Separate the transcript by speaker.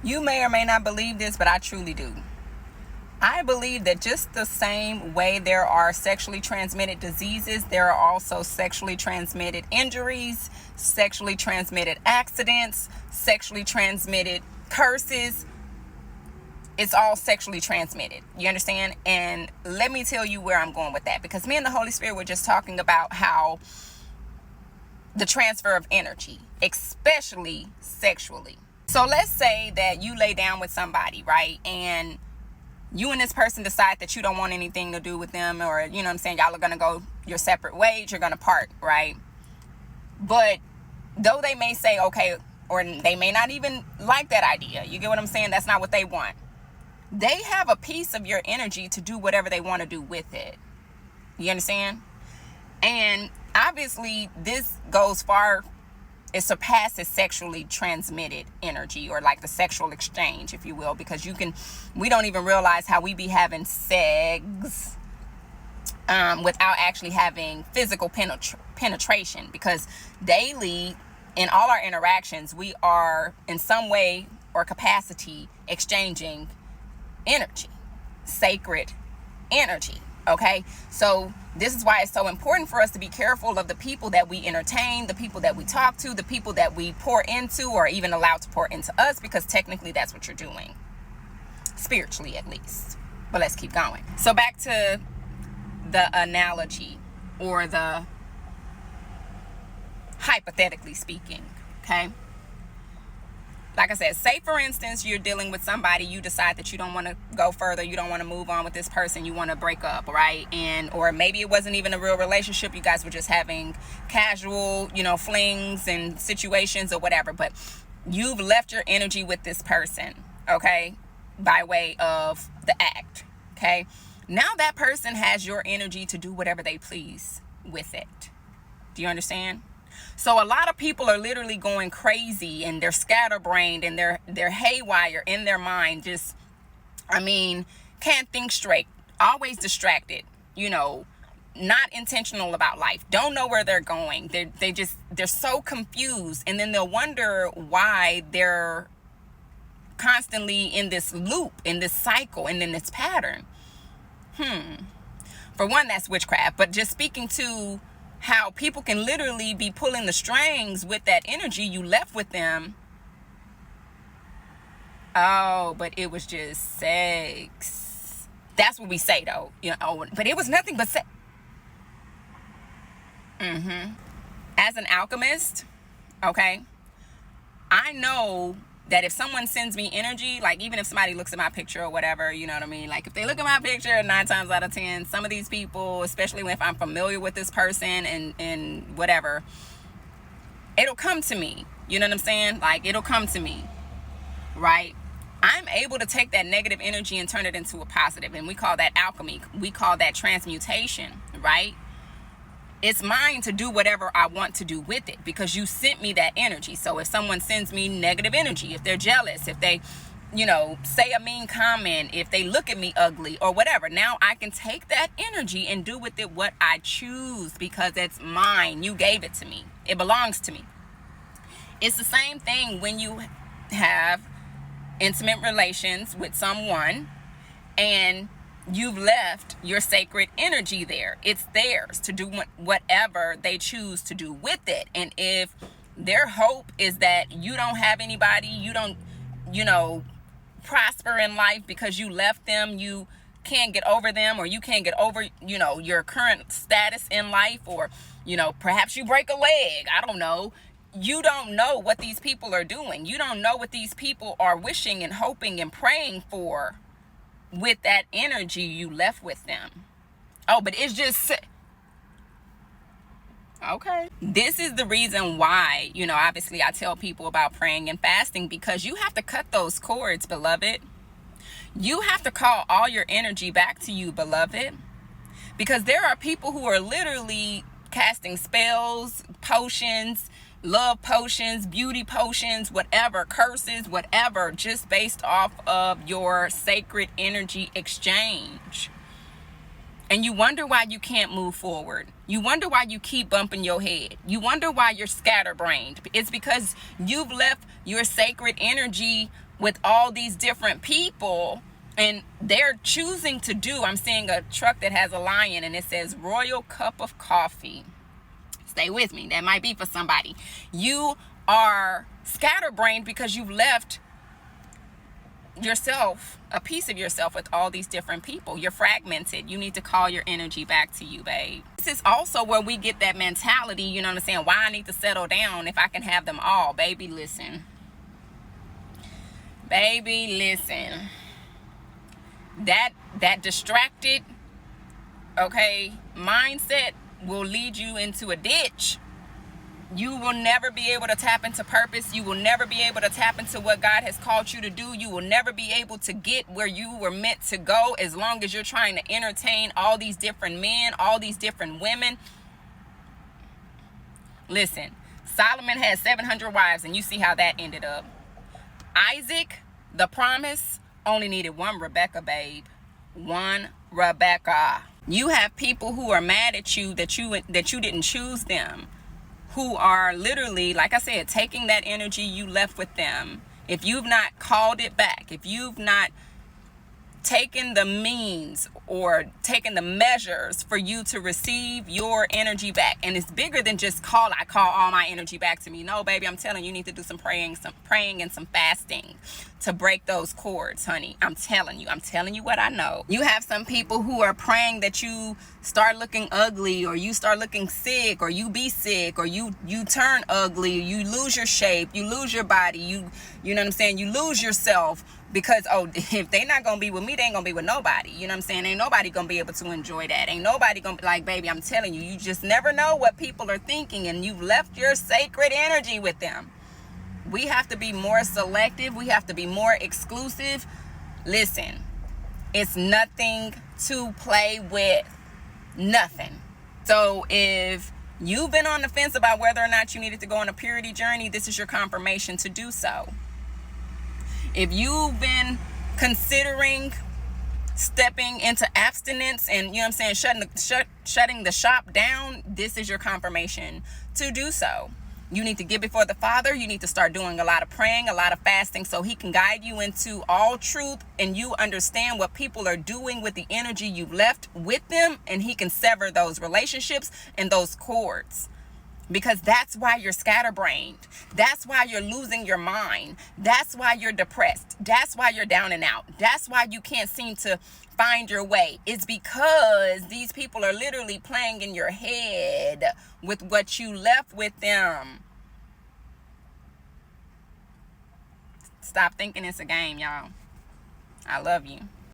Speaker 1: You may or may not believe this, but I truly do. I believe that just the same way there are sexually transmitted diseases, there are also sexually transmitted injuries, sexually transmitted accidents, sexually transmitted curses. It's all sexually transmitted. You understand? And let me tell you where I'm going with that, because me and the Holy Spirit were just talking about how the transfer of energy, especially sexually. So let's say that you lay down with somebody, right? And you and this person decide that you don't want anything to do with them, or, you know what I'm saying, y'all are going to go your separate ways, you're going to part, right? But though they may say, okay, or they may not even like that idea, you get what I'm saying? That's not what they want. They have a piece of your energy to do whatever they want to do with it. You understand? And obviously this goes far, it surpasses sexually transmitted energy, or like the sexual exchange, if you will, because we don't even realize how we be having sex without actually having physical penetration, because daily in all our interactions, we are in some way or capacity exchanging energy, sacred energy. Okay, so this is why it's so important for us to be careful of the people that we entertain, the people that we talk to, the people that we pour into, or even allow to pour into us, because technically that's what you're doing, spiritually at least. But let's keep going. So back to the analogy, or the hypothetically speaking, okay? Like I said, say for instance, you're dealing with somebody, you decide that you don't want to go further, you don't want to move on with this person, you want to break up, right? And or maybe it wasn't even a real relationship, you guys were just having casual, flings and situations or whatever, but you've left your energy with this person, okay, by way of the act, okay? Now that person has your energy to do whatever they please with it. Do you understand? So a lot of people are literally going crazy, and they're scatterbrained, and they're haywire in their mind. Just, can't think straight, always distracted, not intentional about life, don't know where they're going. They're so confused, and then they'll wonder why they're constantly in this loop, in this cycle, and in this pattern. For one, that's witchcraft. But just speaking to how people can literally be pulling the strings with that energy you left with them. Oh, but it was just sex. That's what we say though, but it was nothing but sex. As an alchemist, okay, I know that if someone sends me energy, like even if somebody looks at my picture or whatever, you know what I mean? Like if they look at my picture 9 times out of 10, some of these people, especially if I'm familiar with this person and whatever, it'll come to me. You know what I'm saying? Like it'll come to me, right? I'm able to take that negative energy and turn it into a positive. And we call that alchemy. We call that transmutation, right? It's mine to do whatever I want to do with it, because you sent me that energy. So if someone sends me negative energy, if they're jealous, if they, say a mean comment, if they look at me ugly or whatever, now I can take that energy and do with it what I choose, because it's mine. You gave it to me. It belongs to me. It's the same thing when you have intimate relations with someone and you've left your sacred energy there. It's theirs to do whatever they choose to do with it. And if their hope is that you don't have anybody, you don't, prosper in life because you left them, you can't get over them, or you can't get over, your current status in life, or, perhaps you break a leg. I don't know. You don't know what these people are doing. You don't know what these people are wishing and hoping and praying for with that energy you left with them. Oh, but it's just okay. This is the reason why, obviously I tell people about praying and fasting, because you have to cut those cords, beloved. You have to call all your energy back to you, beloved, because there are people who are literally casting spells, potions, love potions, beauty potions, whatever, curses, whatever, just based off of your sacred energy exchange. And you wonder why you can't move forward. You wonder why you keep bumping your head. You wonder why you're scatterbrained. It's because you've left your sacred energy with all these different people, and they're choosing to do, I'm seeing a truck that has a lion and it says Royal Cup of Coffee. Stay with me. That might be for somebody. You are scatterbrained because you've left yourself, a piece of yourself, with all these different people. You're fragmented. You need to call your energy back to you, babe. This is also where we get that mentality, you know what I'm saying? Why I need to settle down if I can have them all. Baby, listen. Baby, listen. That distracted, okay, mindset will lead you into a ditch. You will never be able to tap into purpose. You will never be able to tap into what God has called you to do. You will never be able to get where you were meant to go as long as you're trying to entertain all these different men, all these different women. Listen, Solomon had 700 wives, and you see how that ended up. Isaac, the promise, only needed one Rebecca, babe. One Rebecca. You have people who are mad at you that you didn't choose them, who are literally, like I said, taking that energy you left with them. If you've not called it back, if you've not taken the means or taken the measures for you to receive your energy back. And it's bigger than just I call all my energy back to me. No, baby, I'm telling you, you need to do some praying and some fasting to break those cords, honey. I'm telling you what I know. You have some people who are praying that you start looking ugly, or you start looking sick, or you be sick, or you turn ugly, you lose your shape, you lose your body, you know what I'm saying? You lose yourself. Because, if they not going to be with me, they ain't going to be with nobody. You know what I'm saying? Ain't nobody going to be able to enjoy that. Ain't nobody going to be like, baby, I'm telling you, you just never know what people are thinking, and you've left your sacred energy with them. We have to be more selective. We have to be more exclusive. Listen, it's nothing to play with. Nothing. So if you've been on the fence about whether or not you needed to go on a purity journey, this is your confirmation to do so. If you've been considering stepping into abstinence and, you know what I'm saying, shutting the shop down, this is your confirmation to do so. You need to get before the Father. You need to start doing a lot of praying, a lot of fasting, so he can guide you into all truth, and you understand what people are doing with the energy you've left with them, and he can sever those relationships and those cords. Because that's why you're scatterbrained. That's why you're losing your mind. That's why you're depressed. That's why you're down and out. That's why you can't seem to find your way. It's because these people are literally playing in your head with what you left with them. Stop thinking it's a game, y'all. I love you.